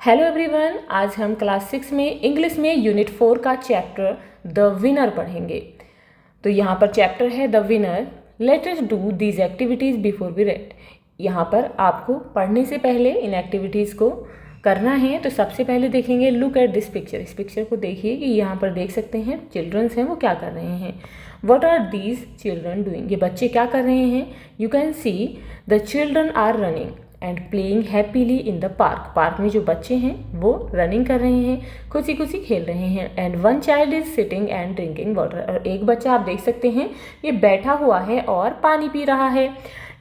Hello everyone, आज हम class 6 में इंग्लिश में यूनिट 4 का चैप्टर द विनर पढ़ेंगे। तो यहाँ पर चैप्टर है the winner. Let us do these activities before we read. यहाँ पर आपको पढ़ने से पहले इन एक्टिविटीज़ को करना है। तो सबसे पहले देखेंगे लुक एट दिस पिक्चर। इस पिक्चर को देखिए कि यहाँ पर देख सकते हैं चिल्ड्रंस हैं, वो क्या कर रहे हैं। What are these children doing, ये बच्चे क्या कर रहे हैं। You can see the children are running and playing happily in the park. Park में जो बच्चे हैं वो रनिंग कर रहे हैं, खुशी खुशी खेल रहे हैं। And one child is sitting and drinking water, और एक बच्चा आप देख सकते हैं ये बैठा हुआ है और पानी पी रहा है।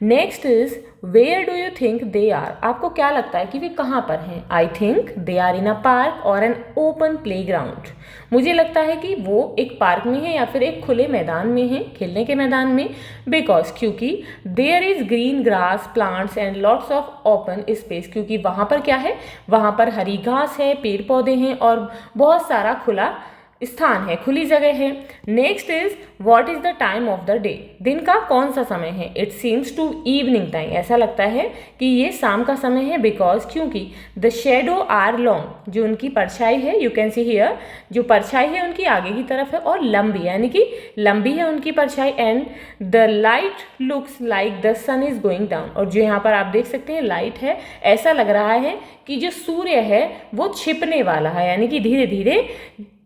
Next is where do you think they are, आपको क्या लगता है कि वे कहाँ पर हैं। I think they are in a park और एन ओपन प्ले ग्राउंड, मुझे लगता है कि वो एक पार्क में है या फिर एक खुले मैदान में है, खेलने के मैदान में। बिकॉज क्योंकि there is green grass plants and lots of open space, क्योंकि वहाँ पर क्या है, वहाँ पर हरी घास है, पेड़ पौधे हैं और बहुत सारा खुला स्थान है, खुली जगह है। Next is what is the time of the day, दिन का कौन सा समय है। It seems to evening time, ऐसा लगता है कि ये शाम का समय है। बिकॉज क्योंकि द शेडो आर लॉन्ग, जो उनकी परछाई है, यू कैन सी हियर, जो परछाई है उनकी आगे की तरफ है और लंबी, यानी कि लंबी है उनकी परछाई। And the light looks like the sun is going down, और जो यहाँ पर आप देख सकते हैं लाइट है, ऐसा लग रहा है कि जो सूर्य है वो छिपने वाला है, यानी कि धीरे धीरे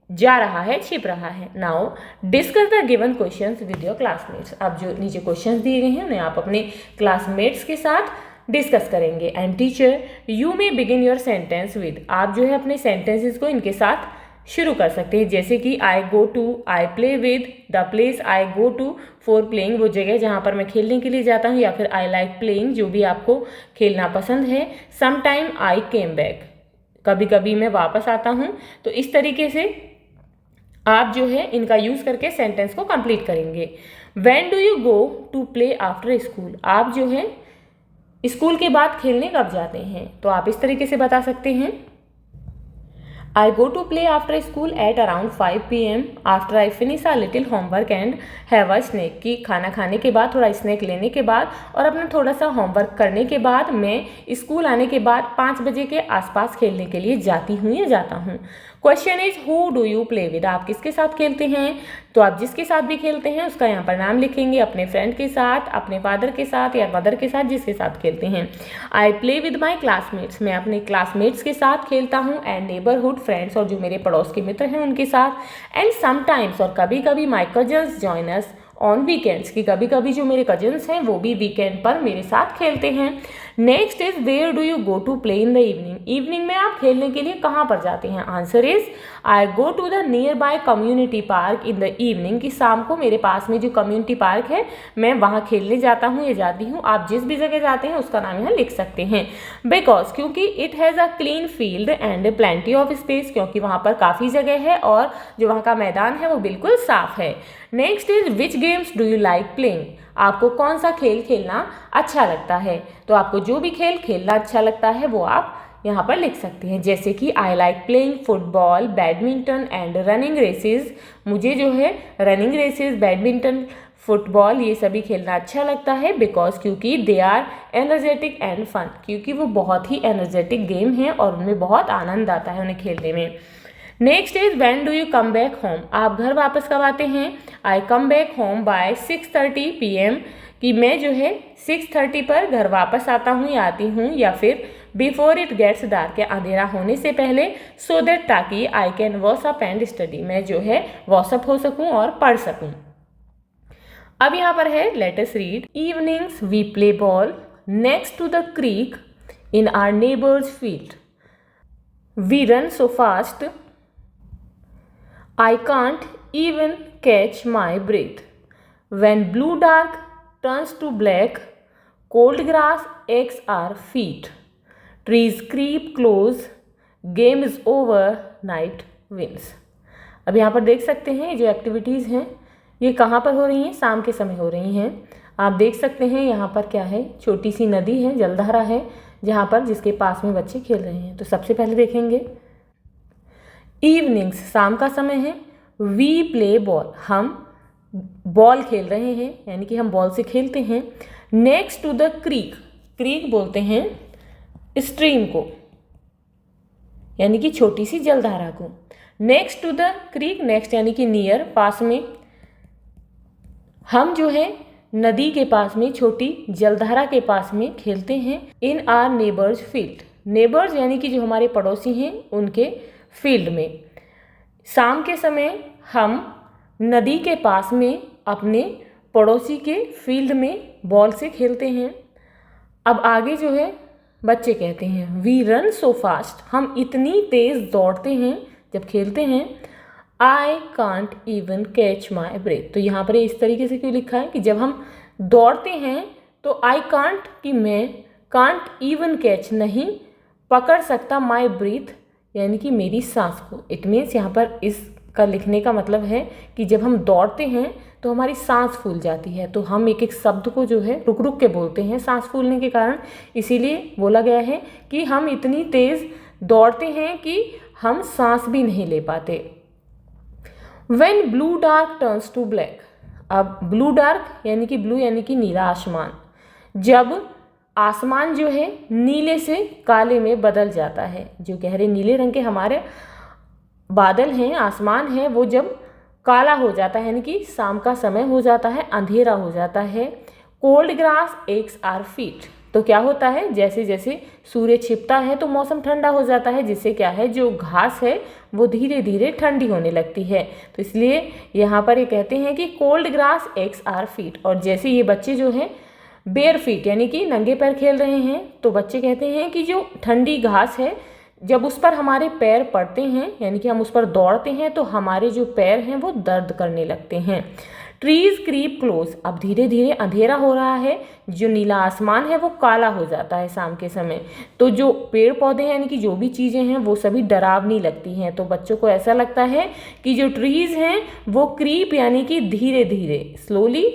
जा रहा है, छिप रहा है। Now discuss the given questions with your classmates. अब जो नीचे क्वेश्चंस दिए गए हैं उन्हें आप अपने क्लासमेट्स के साथ डिस्कस करेंगे। And teacher you may begin your sentence with, आप जो है अपने सेंटेंसेस को इनके साथ शुरू कर सकते हैं, जैसे कि I go to, I play with, the place I go to for playing, वो जगह जहाँ पर मैं खेलने के लिए जाता हूँ, या फिर आई लाइक प्लेइंग, जो भी आपको खेलना पसंद है। Some time I came back, कभी कभी मैं वापस आता हूँ। तो इस तरीके से आप जो है इनका यूज़ करके सेंटेंस को कंप्लीट करेंगे। When do you go to play after school, आप जो है स्कूल के बाद खेलने कब जाते हैं, तो आप इस तरीके से बता सकते हैं। I go to play after school at around 5 PM after I finish a little homework and have a snack, कि खाना खाने के बाद, थोड़ा स्नैक लेने के बाद और अपना थोड़ा सा होमवर्क करने के बाद मैं स्कूल आने के बाद 5 बजे के आसपास खेलने के लिए जाती हूँ या जाता हूँ। Question is who do you play with, आप किसके साथ खेलते हैं। तो आप जिसके साथ भी खेलते हैं उसका यहाँ पर नाम लिखेंगे, अपने फ्रेंड के साथ, अपने फादर के साथ या मदर के साथ, जिसके साथ खेलते हैं। आई प्ले विद माई क्लासमेट्स, मैं अपने क्लासमेट्स के साथ खेलता हूँ। एंड नेबरहुड फ्रेंड्स, और जो मेरे पड़ोस के मित्र हैं उनके साथ। एंड समटाइम्स, और कभी कभी my cousins join us on weekends, कि कभी कभी जो मेरे कजन्स हैं वो भी वीकेंड पर मेरे साथ खेलते हैं। Next is where do you go to play in the evening, evening में आप खेलने के लिए कहाँ पर जाते हैं। Answer is I go to the nearby community park in the evening, कि शाम को मेरे पास में जो कम्युनिटी पार्क है मैं वहाँ खेलने जाता हूँ या जाती हूँ। आप जिस भी जगह जाते हैं उसका नाम यहाँ लिख सकते हैं। बिकॉज क्योंकि it has a clean field and plenty of space, क्योंकि वहाँ पर काफ़ी जगह है और जो वहाँ का मैदान है वो बिल्कुल साफ है। Next is which games do you like playing, आपको कौन सा खेल खेलना अच्छा लगता है। तो आपको जो भी खेल खेलना अच्छा लगता है वो आप यहाँ पर लिख सकते हैं, जैसे कि I like playing football, badminton and running races, मुझे जो है रनिंग रेसेस, बैडमिंटन, फुटबॉल ये सभी खेलना अच्छा लगता है। बिकॉज क्योंकि they are energetic and fun, क्योंकि वो बहुत ही एनर्जेटिक गेम है और उनमें बहुत आनंद आता है उन्हें खेलने में। Next is when do you come back home, आप घर वापस कब आते हैं। I come back home by 6:30 PM, कि मैं जो है 6:30 पर घर वापस आता हूँ या आती हूँ, या फिर बिफोर इट गेट्स डार्क, अंधेरा होने से पहले, सो दैट, ताकि I can wash up and study, मैं जो है वॉशअप हो सकूँ और पढ़ सकूँ। अब यहाँ पर है let us read. Evenings we play ball next to the creek in our neighbours field, we run so fast I can't even catch my breath. When blue dark turns to black, cold grass aches our feet. Trees creep close, game is over, night wins. अब यहाँ पर देख सकते हैं जो activities हैं ये कहाँ पर हो रही हैं, शाम के समय हो रही हैं। आप देख सकते हैं यहाँ पर क्या है, छोटी सी नदी है, जलधारा है, जहाँ पर जिसके पास में बच्चे खेल रहे हैं। तो सबसे पहले देखेंगे इवनिंग्स, शाम का समय है। वी प्ले बॉल, हम बॉल खेल रहे हैं, यानी कि हम बॉल से खेलते हैं। Next to the creek, creek बोलते हैं स्ट्रीम को। यानी कि छोटी सी जलधारा को। Next to the creek, next यानी कि नियर, पास में। हम जो है नदी के पास में, छोटी जलधारा के पास में खेलते हैं। इन आर नेबर्स फील्ड, नेबर्स यानी कि जो हमारे पड़ोसी हैं उनके फील्ड में। शाम के समय हम नदी के पास में अपने पड़ोसी के फील्ड में बॉल से खेलते हैं। अब आगे जो है बच्चे कहते हैं वी रन सो फास्ट, हम इतनी तेज़ दौड़ते हैं जब खेलते हैं। I can't even catch my breath, तो यहाँ पर इस तरीके से क्यों लिखा है कि जब हम दौड़ते हैं तो आई कांट, कि मैं, कांट इवन कैच, नहीं पकड़ सकता, माई ब्रीथ यानी कि मेरी सांस को। इट मीन्स यहाँ पर इसका लिखने का मतलब है कि जब हम दौड़ते हैं तो हमारी सांस फूल जाती है, तो हम एक एक शब्द को जो है रुक रुक के बोलते हैं सांस फूलने के कारण, इसीलिए बोला गया है कि हम इतनी तेज़ दौड़ते हैं कि हम सांस भी नहीं ले पाते। When blue dark turns to black, अब ब्लू डार्क यानी कि ब्लू यानी कि नीला आसमान, जब आसमान जो है नीले से काले में बदल जाता है, जो गहरे नीले रंग के हमारे बादल हैं, आसमान है, वो जब काला हो जाता है यानी कि शाम का समय हो जाता है, अंधेरा हो जाता है। Cold grass x are feet, तो क्या होता है जैसे जैसे सूर्य छिपता है तो मौसम ठंडा हो जाता है, जिससे क्या है जो घास है वो धीरे धीरे ठंडी होने लगती है। तो इसलिए यहाँ पर ये कहते हैं कि cold grass x are feet, और जैसे ये बच्चे जो हैं बेयर फीट यानी कि नंगे पैर खेल रहे हैं, तो बच्चे कहते हैं कि जो ठंडी घास है जब उस पर हमारे पैर पड़ते हैं यानी कि हम उस पर दौड़ते हैं तो हमारे जो पैर हैं वो दर्द करने लगते हैं। ट्रीज क्रीप क्लोज, अब धीरे धीरे अंधेरा हो रहा है, जो नीला आसमान है वो काला हो जाता है शाम के समय, तो जो पेड़ पौधे हैं यानी कि जो भी चीज़ें हैं वो सभी डरावनी लगती हैं। तो बच्चों को ऐसा लगता है कि जो ट्रीज हैं वो क्रीप यानी कि धीरे धीरे, स्लोली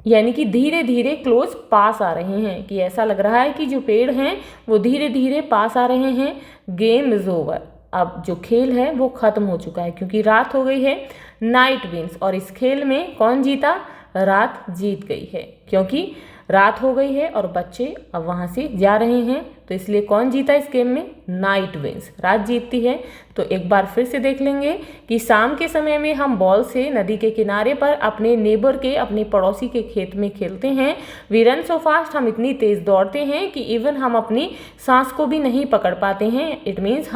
यानी कि धीरे धीरे क्लोज, पास आ रहे हैं, कि ऐसा लग रहा है कि जो पेड़ हैं वो धीरे धीरे पास आ रहे हैं। गेम इज ओवर, अब जो खेल है वो ख़त्म हो चुका है क्योंकि रात हो गई है। नाइट विंस, और इस खेल में कौन जीता, रात जीत गई है, क्योंकि रात हो गई है और बच्चे अब वहाँ से जा रहे हैं, तो इसलिए कौन जीता इस गेम में, नाइट विंस, रात जीतती है। तो एक बार फिर से देख लेंगे कि शाम के समय में हम बॉल से नदी के किनारे पर अपने नेबर के, अपने पड़ोसी के खेत में खेलते हैं। वी रन सो फास्ट, हम इतनी तेज़ दौड़ते हैं कि इवन हम अपनी सांस को भी नहीं पकड़ पाते हैं। इट मीन्स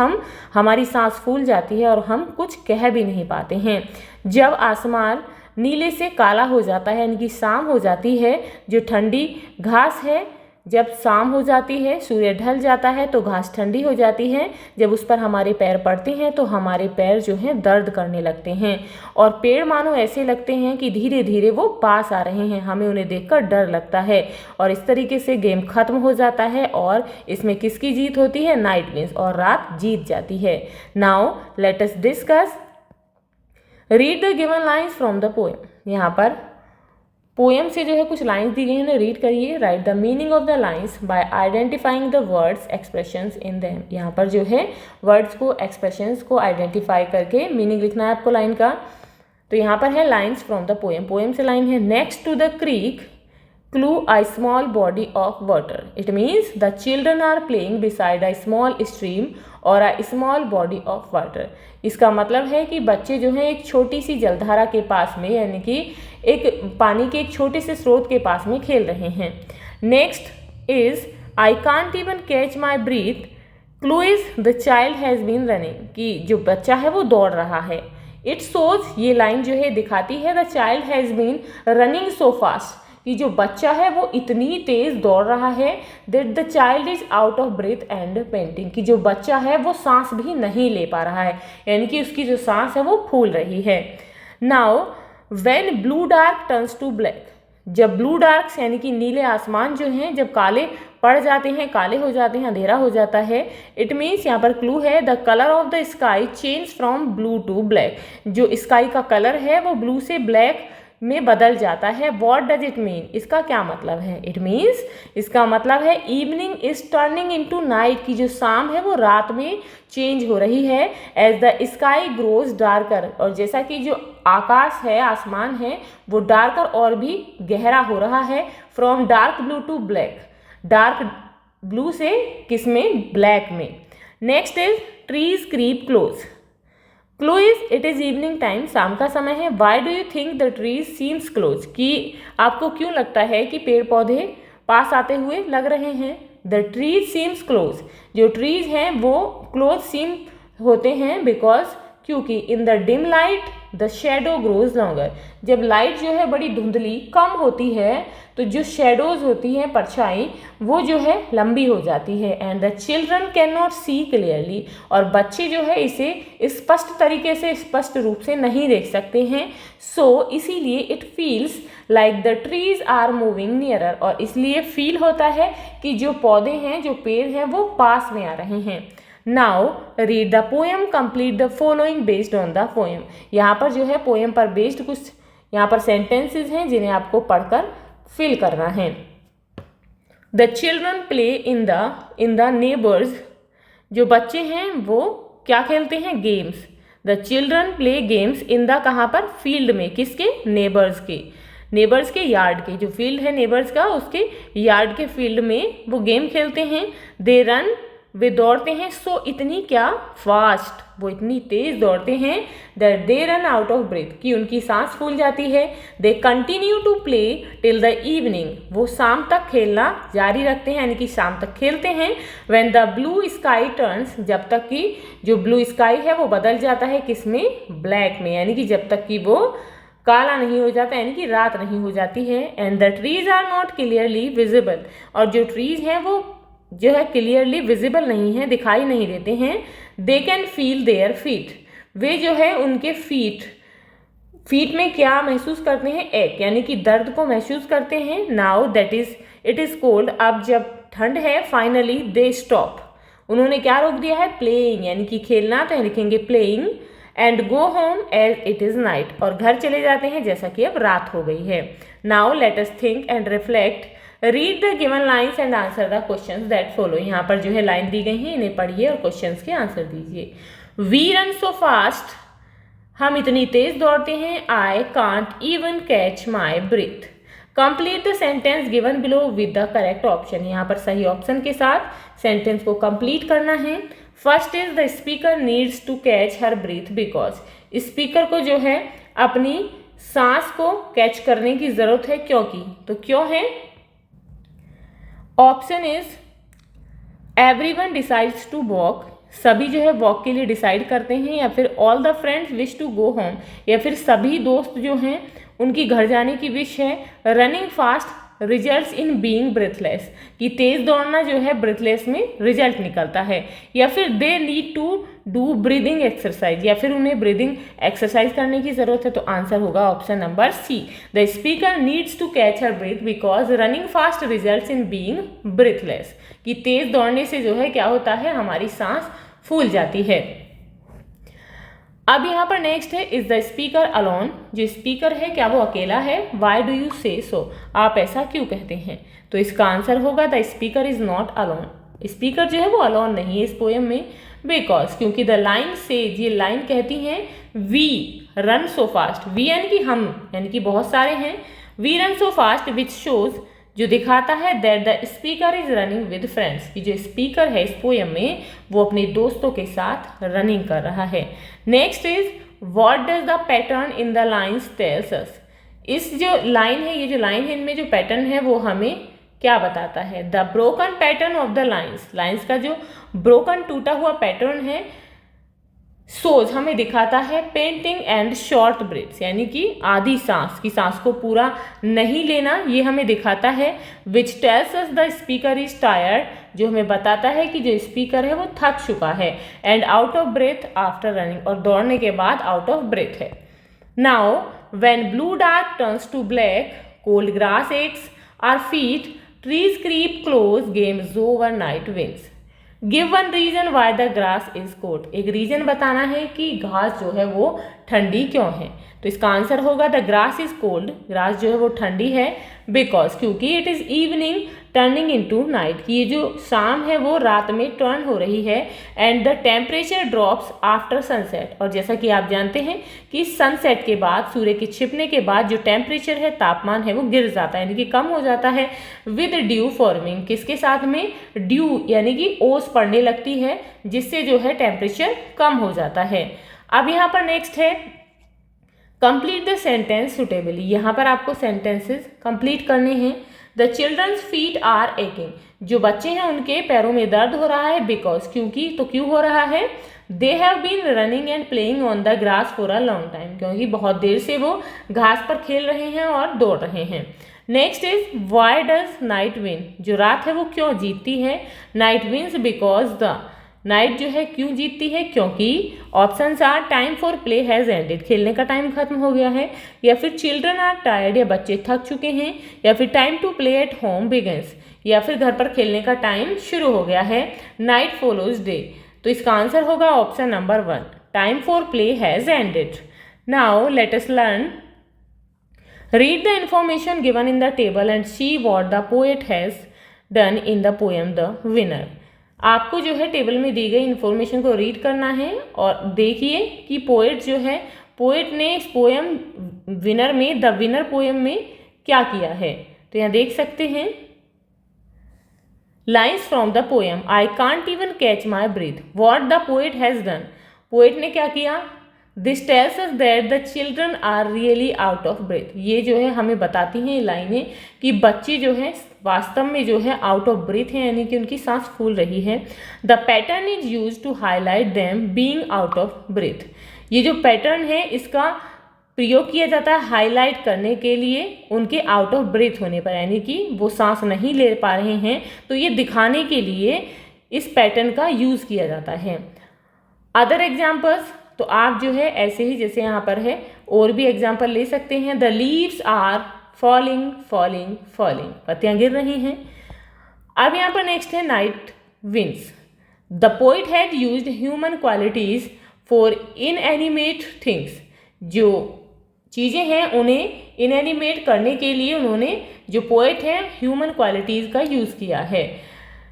हमारी सांस फूल जाती है और हम कुछ कह भी नहीं पाते हैं। जब आसमान नीले से काला हो जाता है यानी कि शाम हो जाती है, जो ठंडी घास है जब शाम हो जाती है, सूर्य ढल जाता है तो घास ठंडी हो जाती है, जब उस पर हमारे पैर पड़ते हैं तो हमारे पैर जो हैं दर्द करने लगते हैं, और पेड़ मानो ऐसे लगते हैं कि धीरे धीरे वो पास आ रहे हैं, हमें उन्हें देखकर डर लगता है। और इस तरीके से गेम खत्म हो जाता है और इसमें किसकी जीत होती है, नाइट विंस, और रात जीत जाती है। Now let us discuss, read the given lines from the poem, यहाँ पर पोएम से जो है कुछ लाइन्स दी गई हैं, उन्हें रीड करिए। Right the meaning of the lines bye identifying the words expressions in them, यहाँ पर जो है वर्ड्स को, एक्सप्रेशंस को आइडेंटिफाई करके मीनिंग लिखना है आपको लाइन का। तो यहाँ पर है lines from the poem, poem से लाइन है, next to the creek clue a small body of water, it means the children are playing beside a small stream or a small body of water। इसका मतलब है कि बच्चे जो हैं एक छोटी सी जलधारा के पास में यानी कि एक पानी के एक छोटे से स्रोत के पास में खेल रहे हैं। Next is I can't even catch my breath, clue is the child has been running, कि जो बच्चा है वो दौड़ रहा है। इट शोज, ये लाइन जो है दिखाती है, the child has been running so fast, कि जो बच्चा है वो इतनी तेज़ दौड़ रहा है, that the child is out of breath and panting, कि जो बच्चा है वो सांस भी नहीं ले पा रहा है, यानी कि उसकी जो सांस है वो फूल रही है। Now when blue dark turns to black, जब ब्लू डार्क यानी कि नीले आसमान जो हैं जब काले पड़ जाते हैं, काले हो जाते हैं, अंधेरा हो जाता है, इट मीन्स यहाँ पर क्लू है, the colour of the sky change from blue to black, जो स्काई का कलर है वो ब्लू से ब्लैक में बदल जाता है। वॉट डज इट मीन, इसका क्या मतलब है, इट मीन्स इसका मतलब है evening is turning into night, की जो शाम है वो रात में चेंज हो रही है। As the sky grows darker, और जैसा कि जो आकाश है, आसमान है, वो डार्कर और भी गहरा हो रहा है। From dark blue to black, dark blue से किस में, ब्लैक में। Next is trees creep close. Close it is evening time, शाम का समय है। Why do you think the trees seems close, कि आपको क्यों लगता है कि पेड़ पौधे पास आते हुए लग रहे हैं। द ट्रीज सीम्स क्लोज, जो ट्रीज हैं वो क्लोज सीम होते हैं बिकॉज, क्योंकि in the dim light the shadow grows longer, जब लाइट जो है बड़ी धुंधली कम होती है तो जो शेडोज होती हैं, परछाई, वो जो है लंबी हो जाती है। And the children can not see clearly, और बच्चे जो है इसे स्पष्ट तरीके से, स्पष्ट रूप से नहीं देख सकते हैं। सो इसीलिए it feels like the trees are moving nearer, और इसलिए फील होता है कि जो पौधे हैं, जो पेड़ हैं, वो पास में आ रहे हैं। Now read the poem, complete the following based on the poem. यहाँ पर जो है पोएम पर बेस्ड कुछ यहाँ पर सेंटेंसेस हैं जिन्हें आपको पढ़कर फिल करना है। The children play in the neighbours, जो बच्चे हैं वो क्या खेलते हैं, games. The children play games in the, कहाँ पर, फील्ड में, किसके, नेबर्स के, नेबर्स के यार्ड के, जो फील्ड है नेबर्स का उसके यार्ड के फील्ड में वो गेम खेलते हैं। दे रन, वे दौड़ते हैं। सो इतनी क्या, फास्ट, वो इतनी तेज दौड़ते हैं। That they run out of breath, कि उनकी सांस फूल जाती है। They continue to play till the evening, वो शाम तक खेलना जारी रखते हैं, यानी कि शाम तक खेलते हैं। When the blue sky turns, जब तक कि जो ब्लू स्काई है वो बदल जाता है किसमें, ब्लैक में, यानी कि जब तक कि वो काला नहीं हो जाता, यानी कि रात नहीं हो जाती है। And the trees are not clearly visible, और जो ट्रीज हैं वो जो है क्लियरली विजिबल नहीं है, दिखाई नहीं देते हैं। They can feel their feet, वे जो है उनके फीट में क्या महसूस करते हैं, एक, यानी कि दर्द को महसूस करते हैं। Now that is it is cold, अब जब ठंड है, फाइनली दे स्टॉप, उन्होंने क्या रोक दिया है, प्लेइंग, यानी कि खेलना, तो लिखेंगे playing. And go home as it is night, और घर चले जाते हैं जैसा कि अब रात हो गई है। Now let us think and reflect, read the given lines and answer the questions that follow. यहाँ पर जो है लाइन दी गई हैं, इन्हें पढ़िए और क्वेश्चंस के आंसर दीजिए। वी रन सो फास्ट, हम इतनी तेज दौड़ते हैं। I can't even catch my breath. Complete the sentence given below with the correct option, यहाँ पर सही ऑप्शन के साथ सेंटेंस को कंप्लीट करना है। First is the speaker needs to catch her breath because, speaker को जो है अपनी सांस को कैच करने की जरूरत है, क्योंकि, तो क्यों है। Option is everyone decides to walk, सभी जो है वॉक के लिए डिसाइड करते हैं। या फिर all the friends wish to go home, या फिर सभी दोस्त जो हैं उनकी घर जाने की विश है। Running fast results in being breathless, कि तेज दौड़ना जो है ब्रेथलेस में रिजल्ट निकलता है। या फिर they need to do breathing exercise, या फिर उन्हें ब्रीदिंग एक्सरसाइज करने की जरूरत है, तो आंसर होगा option number C. The speaker needs to catch her breath because running fast results in being breathless, कि तेज दौड़ने से जो है क्या होता है, हमारी सांस फूल जाती है। अब यहाँ पर नेक्स्ट है, इज द स्पीकर अलोन, जो स्पीकर है क्या वो अकेला है। वाई डू यू से सो, आप ऐसा क्यों कहते हैं। तो इसका आंसर होगा the speaker is not alone, speaker जो है वो अलोन नहीं है इस पोएम में। बिकॉज, क्योंकि द लाइन से, ये लाइन कहती है we run so fast, we यानी कि हम, यानी कि बहुत सारे हैं। We run so fast which shows, जो दिखाता है that the speaker is running with friends, कि जो स्पीकर है इस पोएम में वो अपने दोस्तों के साथ रनिंग कर रहा है। Next is what does the pattern in the lines tells us, इस जो लाइन है, ये जो लाइन है, इनमें जो पैटर्न है वो हमें क्या बताता है। The broken pattern of the lines, lines का जो ब्रोकन टूटा हुआ पैटर्न है, सोज हमें दिखाता है पेंटिंग एंड शॉर्ट ब्रेथ्स, यानी कि आधी सांस, की सांस को पूरा नहीं लेना, ये हमें दिखाता है। Which tells us the speaker is tired, जो हमें बताता है कि जो स्पीकर है वो थक चुका है। And out of breath after running, और दौड़ने के बाद आउट ऑफ ब्रेथ है। Now when blue dark turns to black, cold grass aches our feet, trees creep close, games over, night wins. Give one reason why the grass is cold, एक रीजन बताना है कि घास जो है वो ठंडी क्यों है। तो इसका आंसर होगा the grass is cold, grass जो है वो ठंडी है। बिकॉज, क्योंकि it is evening turning into night, कि ये जो शाम है वो रात में टर्न हो रही है। And the temperature drops after sunset, और जैसा कि आप जानते हैं कि सनसेट के बाद, सूर्य के छिपने के बाद जो टेम्परेचर है, तापमान है, वो गिर जाता है यानी कि कम हो जाता है। विद ड्यू फॉर्मिंग, किसके साथ में? ड्यू यानी कि ओस पड़ने लगती है, जिससे जो है टेम्परेचर कम हो जाता है। अब यहाँ पर नेक्स्ट है कंप्लीट द सेंटेंस सुटेबली। यहाँ पर आपको सेंटेंसेस कंप्लीट करने हैं। The children's feet are aching, जो बच्चे हैं उनके पैरों में दर्द हो रहा है। बिकॉज, क्योंकि, तो क्यों हो रहा है? They have been running and playing on the grass for a long time, क्योंकि बहुत देर से वो घास पर खेल रहे हैं और दौड़ रहे हैं। Next is why does night win, जो रात है वो क्यों जीतती है? Night wins because the, night जो है क्यों जीतती है? क्योंकि options are time for play has ended, खेलने का टाइम खत्म हो गया है, या फिर चिल्ड्रन आर टायर्ड, या बच्चे थक चुके हैं, या फिर time to play at home begins, या फिर घर पर खेलने का टाइम शुरू हो गया है। नाइट फॉलोज डे, तो इसका आंसर होगा option number 1, time for play has ended. Now let us learn, read the information given in the table and see what the poet has done in the poem the winner. आपको जो है table में दी गई information को read करना है और देखिए कि पोएट जो है, पोएट ने इस पोएम विनर में, द विनर पोएम में क्या किया है। तो यहाँ देख सकते हैं lines from the poem, I can't even catch my breath, what the poet has done, poet ने क्या किया? This tells us that the children are really out of breath, ये जो है हमें बताती हैं लाइनें कि बच्चे जो है वास्तव में जो है आउट ऑफ ब्रेथ है, यानी कि उनकी सांस फूल रही है। The pattern is use to highlight them being out of breath, ये जो पैटर्न है इसका प्रयोग किया जाता है हाईलाइट करने के लिए उनके आउट ऑफ ब्रेथ होने पर, यानी कि वो सांस नहीं ले पा रहे हैं, तो ये दिखाने के लिए इस पैटर्न का यूज़ किया जाता है। अदर एग्जाम्पल्स, तो आप जो है ऐसे ही जैसे यहाँ पर है और भी एग्जाम्पल ले सकते हैं। The leaves are falling falling falling, पत्तियाँ गिर रही हैं। अब यहाँ पर नेक्स्ट है night wins, the poet had used human qualities for inanimate things, जो चीज़ें हैं उन्हें इनएनिमेट करने के लिए उन्होंने, जो पोइट है, ह्यूमन क्वालिटीज़ का यूज़ किया है।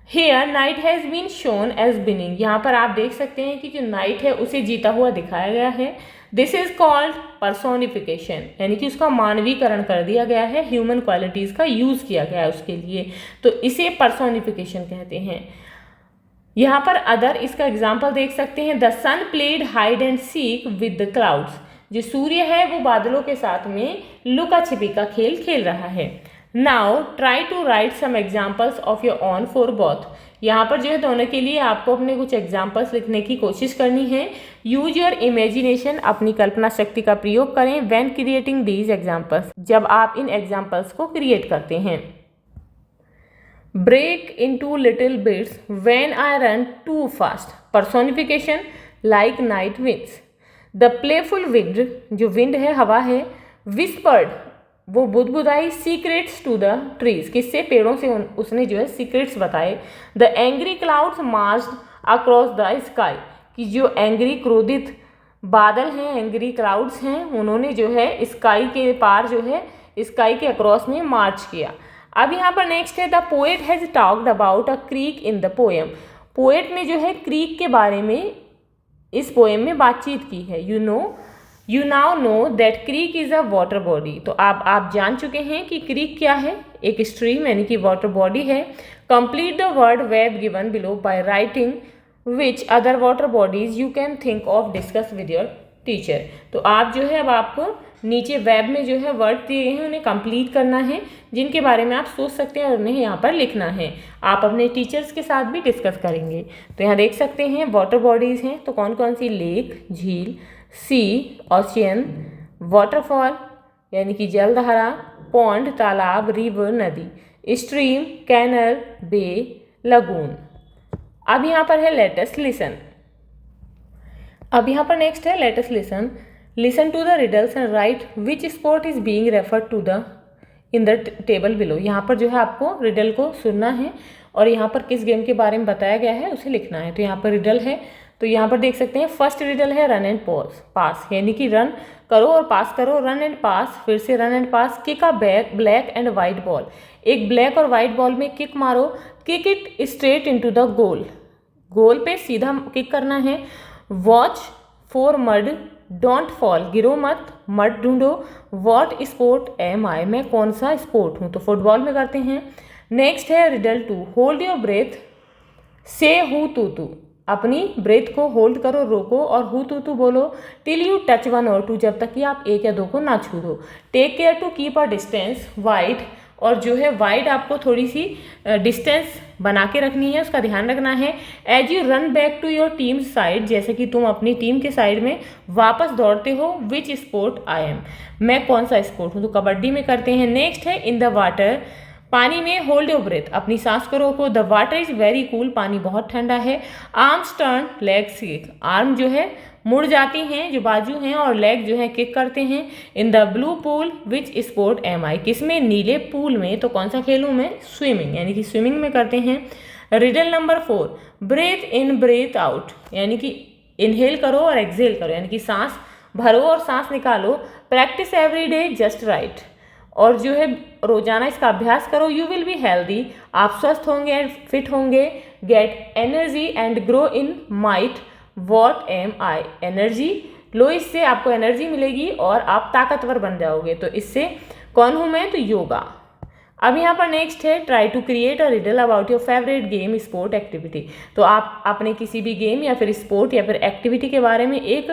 Here night has been shown as winning, यहाँ पर आप देख सकते हैं कि जो नाइट है उसे जीता हुआ दिखाया गया है। दिस इज कॉल्ड पर्सोनिफिकेशन, यानी कि उसका मानवीकरण कर दिया गया है, ह्यूमन क्वालिटीज़ का यूज़ किया गया है उसके लिए, तो इसे पर्सोनिफिकेशन कहते हैं। यहाँ पर अदर, इसका एग्जाम्पल देख सकते हैं। The sun played hide and seek with the clouds, जो सूर्य है वो बादलों के साथ में लुका छिपी का खेल खेल रहा है। Now try to write some examples of your own for both, यहाँ पर जो है दोनों के लिए आपको अपने कुछ एग्जाम्पल्स लिखने की कोशिश करनी है। यूज योर इमेजिनेशन, अपनी कल्पना शक्ति का प्रयोग करें व्हेन क्रिएटिंग दीज एग्जाम्पल्स, जब आप इन एग्जाम्पल्स को क्रिएट करते हैं। Break into little bits when I run too fast, personification like night winds. The playful wind, जो विंड है, हवा है, विस्पर्ड, वो बुदबुदाई, सीक्रेट्स टू द ट्रीज, किससे? पेड़ों से उसने जो है सीक्रेट्स बताए। The angry clouds marched across the sky, कि जो एंग्री, क्रोधित बादल हैं, एंग्री क्लाउड्स हैं, उन्होंने जो है स्काई के पार जो है स्काई के अक्रॉस में मार्च किया। अब यहाँ पर नेक्स्ट है the poet has talked about a creek in the poem, poet ने जो है क्रीक के बारे में इस पोएम में बातचीत की है। You now know that creek is a water body, तो आप जान चुके हैं कि क्रीक क्या है, एक स्ट्रीम यानी कि वाटर बॉडी है। Complete the word web given below by writing which other water bodies you can think of discuss with your teacher, तो आप जो है अब आपको नीचे वेब में जो है वर्ड दिए हैं उन्हें कंप्लीट करना है, जिनके बारे में आप सोच सकते हैं और उन्हें यहाँ पर लिखना है। आप अपने टीचर्स के साथ भी डिस्कस करेंगे। तो यहाँ देख सकते हैं वाटर बॉडीज़ हैं, तो कौन कौन सी? लेक, झील, सी, ओशियन, वाटरफॉल यानी कि जलधारा, पॉन्ड, तालाब, रिवर, नदी, स्ट्रीम, कैनल, बे, लगून। अब यहाँ पर है लेट अस लिसन, अब यहाँ पर नेक्स्ट है let us listen. Listen to the riddles and write which spot is being referred to the in the table below. यहाँ पर जो है आपको रिडल को सुनना है और यहाँ पर किस गेम के बारे में बताया गया है उसे लिखना है। तो यहाँ पर रिडल है, तो यहाँ पर देख सकते हैं फर्स्ट रिडल है रन एंड पास, यानी कि रन करो और पास करो, रन एंड पास, फिर से run and pass, kick a black and white ball, एक ब्लैक और वाइट बॉल में किक मारो, kick it straight into the goal, goal पे सीधा किक करना है। Watch for mud, don't fall, गिरो मत, मड ढूंढो। व्हाट स्पोर्ट एम आई, मैं कौन सा स्पोर्ट हूँ, तो फुटबॉल में करते हैं। नेक्स्ट है रिडल 2, होल्ड योर ब्रेथ, से हु तू तू, अपनी ब्रेथ को होल्ड करो, रोको और हु तू बोलो, टिल यू टच 1 और 2, जब तक कि आप 1 या 2 को ना छू दो। Take care to keep a distance wide, और जो है वाइड आपको थोड़ी सी डिस्टेंस बना के रखनी है, उसका ध्यान रखना है। As you run back to your team side, जैसे कि तुम अपनी टीम के साइड में वापस दौड़ते हो। विच स्पोर्ट आई एम, मैं कौन सा स्पोर्ट हूँ, तो कबड्डी में करते हैं। नेक्स्ट है इन द वाटर, पानी में होल्ड योर ब्रेथ, अपनी सांस को रोको। The water is very cool, पानी बहुत ठंडा है। Arms turn legs kick, arm जो है मुड़ जाती हैं, जो बाजू हैं, और लेग जो है किक करते हैं। In the blue pool which sport am I, किसमें, नीले पूल में, तो कौन सा खेलूँ मैं, स्विमिंग, यानी कि स्विमिंग में करते हैं। Riddle number 4, breath in breath out, यानी कि इनहेल करो और एक्सहेल करो, यानी कि सांस भरो और सांस निकालो। Practice every day just right, और जो है रोजाना इसका अभ्यास करो। यू विल बी हेल्दी, आप स्वस्थ होंगे एंड फिट होंगे। Get energy and grow in might, what am I, energy लो, इससे आपको एनर्जी मिलेगी और आप ताकतवर बन जाओगे। तो इससे कौन हूँ मैं, तो योगा। अब यहाँ पर नेक्स्ट है try to create a riddle about your favourite game sport activity, तो आप अपने किसी भी गेम या फिर स्पोर्ट या फिर एक्टिविटी के बारे में एक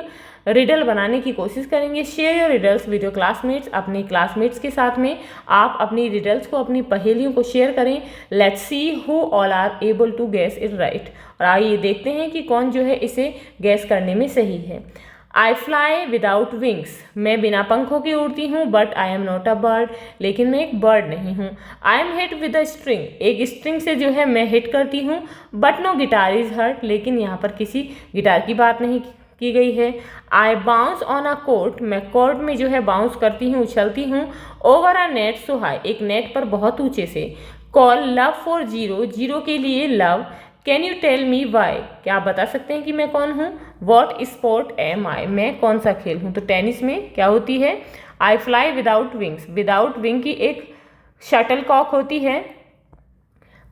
रिडल बनाने की कोशिश करेंगे। Share your riddles with your classmates, अपने क्लासमेट्स के साथ में आप अपनी रिडल्स को, अपनी पहेलियों को शेयर करें। Let's see who all are able to guess it right, और आइए देखते हैं कि कौन जो है इसे गैस करने में सही है। आई फ्लाई विदाउट विंग्स, मैं बिना पंखों के उड़ती हूँ। But I am not a bird, लेकिन मैं एक बर्ड नहीं हूँ। I am hit with a string, एक स्ट्रिंग से जो है मैं हिट करती हूँ। But no guitar is hurt, लेकिन यहाँ पर किसी गिटार की बात नहीं की गई है। I bounce on a court, मैं कोर्ट में जो है बाउंस करती हूँ, उछलती हूँ। Over a net so high, एक नेट पर बहुत ऊंचे से। Call love for zero, zero के लिए love. Can you tell me why, क्या आप बता सकते हैं कि मैं कौन हूँ। वॉट स्पोर्ट एम आई, मैं कौन सा खेल हूँ, तो टेनिस में क्या होती है, आई fly without wings, without wing की एक शटल कॉक होती है।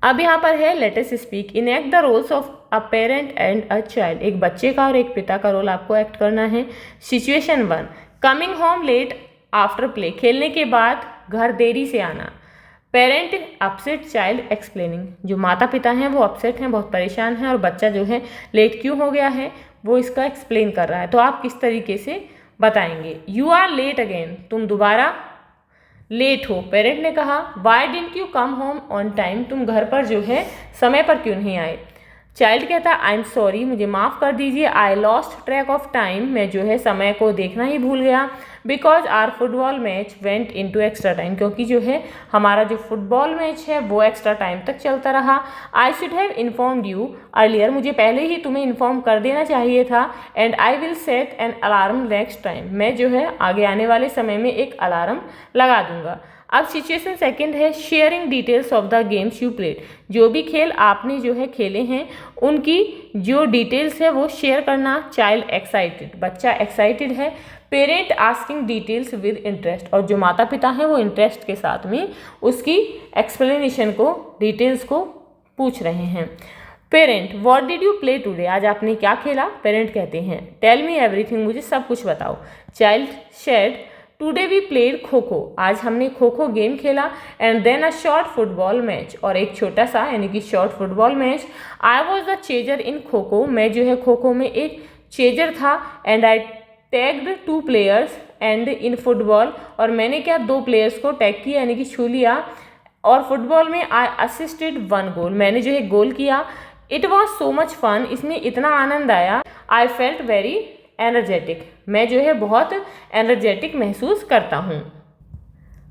अब यहाँ पर है let us speak, enact the roles of a parent and a child, एक बच्चे का और एक पिता का रोल आपको एक्ट करना है। Situation 1, coming home late after play, खेलने के बाद घर देरी से आना। पेरेंट अपसेट, चाइल्ड एक्सप्लेनिंग, जो माता पिता हैं वो अपसेट हैं, बहुत परेशान हैं, और बच्चा जो है लेट क्यों हो गया है वो इसका एक्सप्लेन कर रहा है। तो आप किस तरीके से बताएंगे। यू आर लेट अगेन, तुम दोबारा लेट हो, पेरेंट ने कहा। Y didn't you come home on time, तुम घर पर जो है समय पर क्यों नहीं आए। चाइल्ड कहता है आई एम सॉरी, मुझे माफ़ कर दीजिए। I lost track of time, मैं जो है समय को देखना ही भूल गया। Because our football match went into extra time, क्योंकि जो है हमारा जो फुटबॉल मैच है वो एक्स्ट्रा टाइम तक चलता रहा। I should have informed you earlier, मुझे पहले ही तुम्हें इन्फॉर्म कर देना चाहिए था। And I will set an alarm next time, मैं जो है आगे आने वाले समय में एक अलार्म लगा दूंगा। अब सिचुएशन 2 है sharing details of the games you played, जो भी खेल आपने जो है खेले हैं उनकी जो डिटेल्स है वो शेयर करना। चाइल्ड एक्साइटेड, बच्चा एक्साइटेड है। Parent asking details with interest, और जो माता पिता हैं वो इंटरेस्ट के साथ में उसकी एक्सप्लेनेशन को, डिटेल्स को पूछ रहे हैं। Parent what did you play today, आज आपने क्या खेला। पेरेंट कहते हैं टेल मी एवरीथिंग, मुझे सब कुछ बताओ। Child said today we played kho kho, आज हमने खो खो गेम खेला। And then a short football match, और एक छोटा सा यानी कि short football match. I was the chaser in kho kho, मैं जो है खो खो में एक चेजर था। And I tagged 2 players and in football, और मैंने क्या 2 प्लेयर्स को टैग किया यानी कि छू लिया। और फुटबॉल में आई असिस्टेड 1 गोल, मैंने जो है गोल किया। It was so much fun, इसमें इतना आनंद आया। आई फेल्ट वेरी एनर्जेटिक, मैं जो है बहुत एनर्जेटिक महसूस करता हूँ।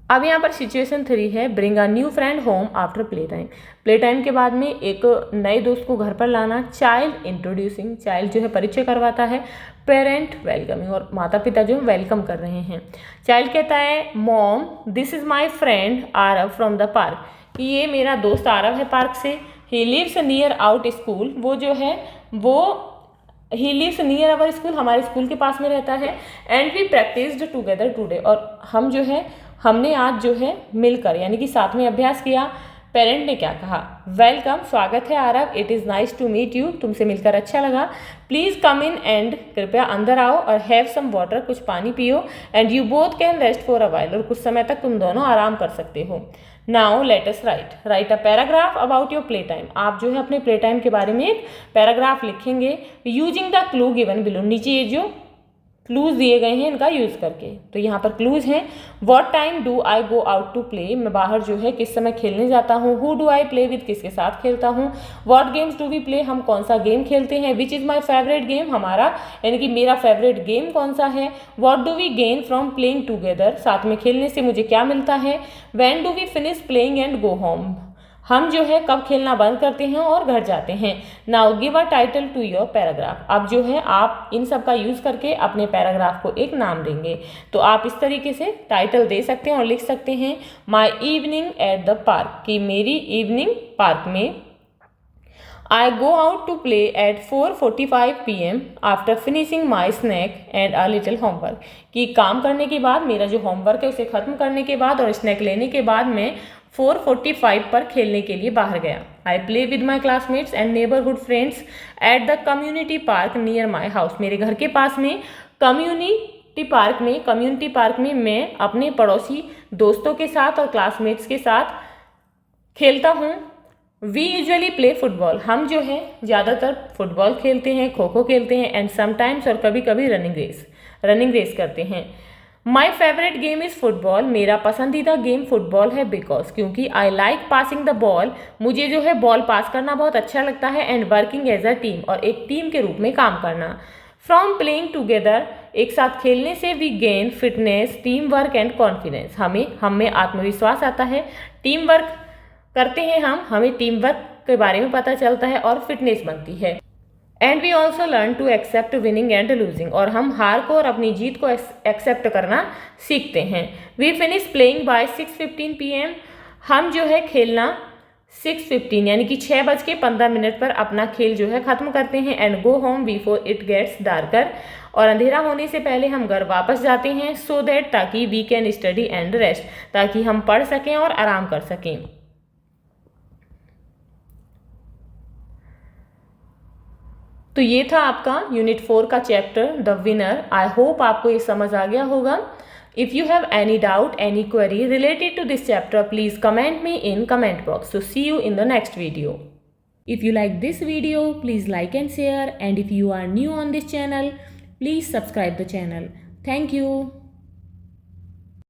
अब यहाँ पर सिचुएशन 3 है, bring a new friend home after play time. Play time के बाद में एक नए दोस्त को घर पर लाना। चाइल्ड इंट्रोड्यूसिंग, चाइल्ड जो है परिचय करवाता है। पेरेंट वेलकमिंग, और माता पिता जो वेलकम कर रहे हैं। चाइल्ड कहता है mom this is my friend Aarav from the park, कि ये मेरा दोस्त आरव है पार्क से। He lives near our school, वो जो है वो he lives near our school, हमारे स्कूल के पास में रहता है। And we practised together today, और हम जो है हमने आज जो है मिलकर यानी कि साथ में अभ्यास किया। पेरेंट ने क्या कहा, वेलकम, स्वागत है Aarav, it is nice to meet you, तुमसे मिलकर अच्छा लगा। प्लीज़ कम इन एंड, कृपया अंदर आओ, और हैव सम वाटर, कुछ पानी पियो। And you both can rest for a while, और कुछ समय तक तुम दोनों आराम कर सकते हो। Now let us right a paragraph about your play time. आप जो है अपने प्ले टाइम के बारे में एक पैराग्राफ लिखेंगे using the clue given below. नीचे ये जो क्लूज दिए गए हैं इनका यूज़ करके। तो यहाँ पर क्लूज हैं, what time do I go out to play, मैं बाहर जो है किस समय खेलने जाता हूँ। Who do I play with, किसके साथ खेलता हूँ। What games do we play, हम कौन सा गेम खेलते हैं। Which is my favourite game, हमारा यानी कि मेरा फेवरेट गेम कौन सा है। What do we gain from playing together, साथ में खेलने से मुझे क्या मिलता है। When do we finish playing and go home, हम जो है कब खेलना बंद करते हैं और घर जाते हैं। Now give a title to your paragraph, अब जो है आप इन सब का यूज़ करके अपने पैराग्राफ को एक नाम देंगे। तो आप इस तरीके से टाइटल दे सकते हैं और लिख सकते हैं my evening at the park, कि मेरी इवनिंग पार्क में। I go out to play at 4:45 PM after finishing my snack and a little homework, कि काम करने के बाद, मेरा जो होमवर्क है उसे ख़त्म करने के बाद और स्नैक लेने के बाद मैं 4:45 पर खेलने के लिए बाहर गया। आई play with my classmates and neighbourhood friends at the community park near my house, मेरे घर के पास में कम्युनिटी पार्क में मैं अपने पड़ोसी दोस्तों के साथ और क्लासमेट्स के साथ खेलता हूँ। वी यूजुअली प्ले फुटबॉल, हम जो है ज़्यादातर फुटबॉल खेलते हैं, खो खो खेलते हैं। एंड समटाइम्स, और कभी कभी रनिंग रेस करते हैं। माई फेवरेट गेम इज़ फुटबॉल, मेरा पसंदीदा गेम फुटबॉल है। बिकॉज, क्योंकि I like passing the ball, मुझे जो है बॉल पास करना बहुत अच्छा लगता है। And working as a team, और एक टीम के रूप में काम करना। फ्रॉम प्लेइंग टूगेदर, एक साथ खेलने से we gain fitness, team work and confidence, हम में आत्मविश्वास आता है। टीम वर्क करते हैं हमें टीम वर्क के बारे में पता चलता है और फिटनेस बनती है। And we also learn to accept winning and losing, और हम हार को और अपनी जीत को एक्सेप्ट करना सीखते हैं। We finish playing by 6:15 PM, हम जो है खेलना 6:15 यानी कि 6:15 पर अपना खेल जो है ख़त्म करते हैं। And go home before it gets darker, और अंधेरा होने से पहले हम घर वापस जाते हैं। सो दैट, ताकि we can study and rest, ताकि हम पढ़ सकें और आराम कर सकें। तो ये था आपका यूनिट 4 का chapter the winner. I hope आपको ये समझ आ गया होगा। If you have any doubt, any query related to this chapter, please comment me in comment box. So see you in the next video. If you like this video, please like and share, and if you are new on this channel, please subscribe the channel. Thank you.